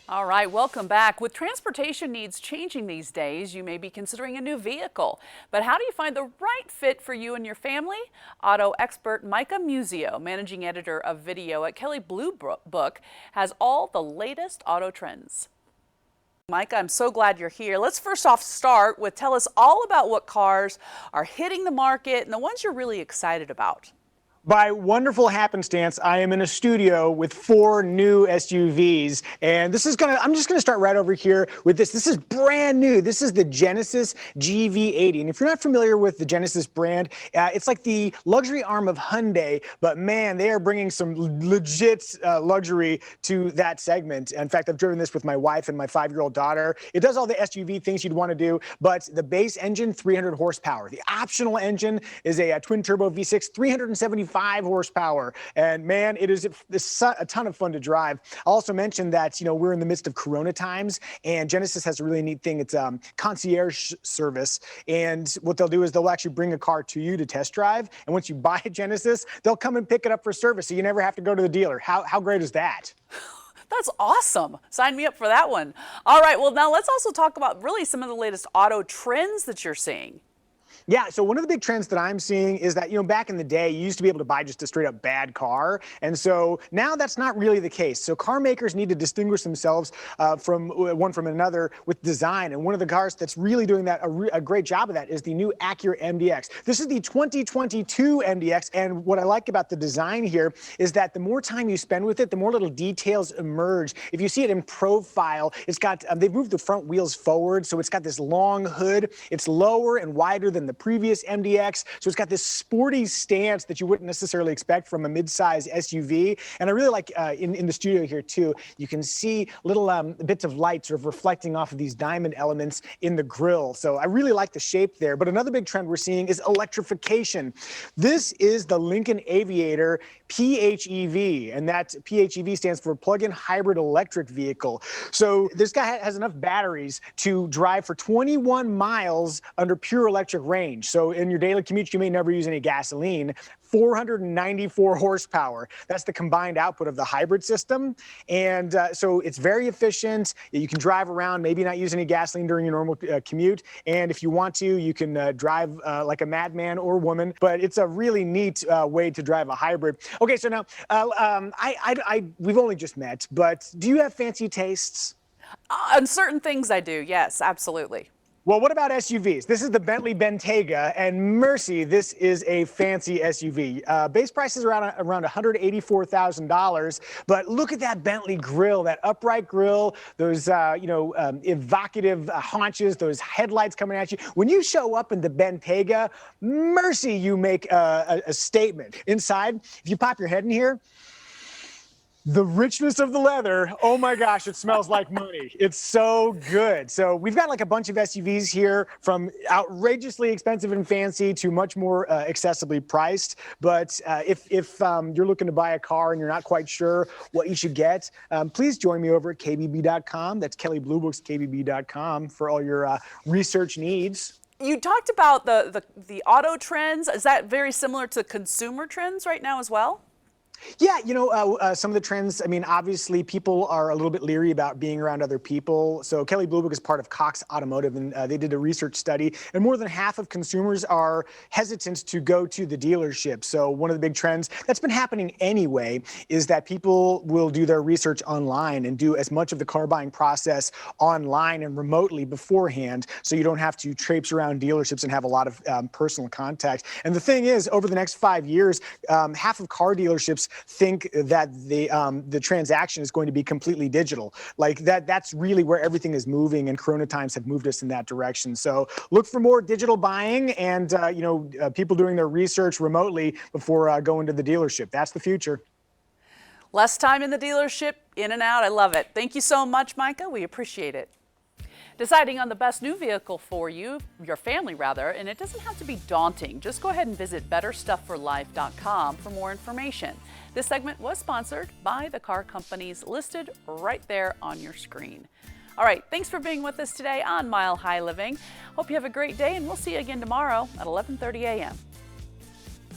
All right, welcome back. With transportation needs changing these days, you may be considering a new vehicle. But how do you find the right fit for you and your family? Auto expert Micah Musio, managing editor of video at Kelley Blue Book, has all the latest auto trends. Micah, I'm so glad you're here. Let's first off start with tell us all about what cars are hitting the market and the ones you're really excited about. By wonderful happenstance, I am in a studio with 4 new SUVs, and I'm just gonna start right over here with this. This is brand new. This is the Genesis GV80, and if you're not familiar with the Genesis brand, it's like the luxury arm of Hyundai, but man, they are bringing some legit luxury to that segment. In fact, I've driven this with my wife and my 5-year-old daughter. It does all the SUV things you'd want to do, but the base engine, 300 horsepower. The optional engine is a twin turbo V6, 375 horsepower, and man, it's a ton of fun to drive. I'll also mention that we're in the midst of Corona times, and Genesis has a really neat thing. It's concierge service, and what they'll do is they'll actually bring a car to you to test drive, and once you buy a Genesis, they'll come and pick it up for service, so you never have to go to the dealer. How great is that? That's awesome. Sign me up for that one. All right, well, now let's also talk about really some of the latest auto trends that you're seeing. Yeah, so one of the big trends that I'm seeing is that, back in the day, you used to be able to buy just a straight up bad car. And so now that's not really the case. So car makers need to distinguish themselves from one from another with design. And one of the cars that's really doing that, a great job of that, is the new Acura MDX. This is the 2022 MDX. And what I like about the design here is that the more time you spend with it, the more little details emerge. If you see it in profile, it's got, they've moved the front wheels forward. So it's got this long hood. It's lower and wider than the previous MDX, so it's got this sporty stance that you wouldn't necessarily expect from a mid-size SUV. And I really like in the studio here too, you can see little bits of light sort of reflecting off of these diamond elements in the grille. So I really like the shape there. But another big trend we're seeing is electrification. This is the Lincoln Aviator PHEV, and that PHEV stands for plug-in hybrid electric vehicle. So this guy has enough batteries to drive for 21 miles under pure electric range. So in your daily commute, you may never use any gasoline. 494 horsepower. That's the combined output of the hybrid system. And so it's very efficient. You can drive around, maybe not use any gasoline during your normal commute. And if you want to, you can drive like a madman or woman. But it's a really neat way to drive a hybrid. Okay, so now we've only just met, but do you have fancy tastes? On certain things I do, yes, absolutely. Well, what about SUVs? This is the Bentley Bentayga, and mercy, this is a fancy SUV. Base price is around $184,000, but look at that Bentley grille, that upright grille, those evocative haunches, those headlights coming at you. When you show up in the Bentayga, mercy, you make a statement. Inside, if you pop your head in here, the richness of the leather, oh my gosh, it smells like money. It's so good. So we've got like a bunch of SUVs here, from outrageously expensive and fancy to much more accessibly priced. But if you're looking to buy a car and you're not quite sure what you should get, please join me over at kbb.com. That's Kelley Blue Book's kbb.com for all your research needs. You talked about the auto trends. Is that very similar to consumer trends right now as well? Yeah, some of the trends, obviously people are a little bit leery about being around other people. So Kelley Blue Book is part of Cox Automotive, and they did a research study, and more than half of consumers are hesitant to go to the dealership. So one of the big trends that's been happening anyway is that people will do their research online and do as much of the car buying process online and remotely beforehand, so you don't have to traipse around dealerships and have a lot of personal contact. And the thing is, over the next 5 years, half of car dealerships think that the transaction is going to be completely digital. Like that's really where everything is moving, and Corona times have moved us in that direction. So look for more digital buying and people doing their research remotely before going to the dealership. That's the future. Less time in the dealership, in and out. I love it. Thank you so much, Micah. We appreciate it. Deciding on the best new vehicle for you, your family rather, and it doesn't have to be daunting. Just go ahead and visit betterstuffforlife.com for more information. This segment was sponsored by the car companies listed right there on your screen. All right, thanks for being with us today on Mile High Living. Hope you have a great day, and we'll see you again tomorrow at 11:30 a.m.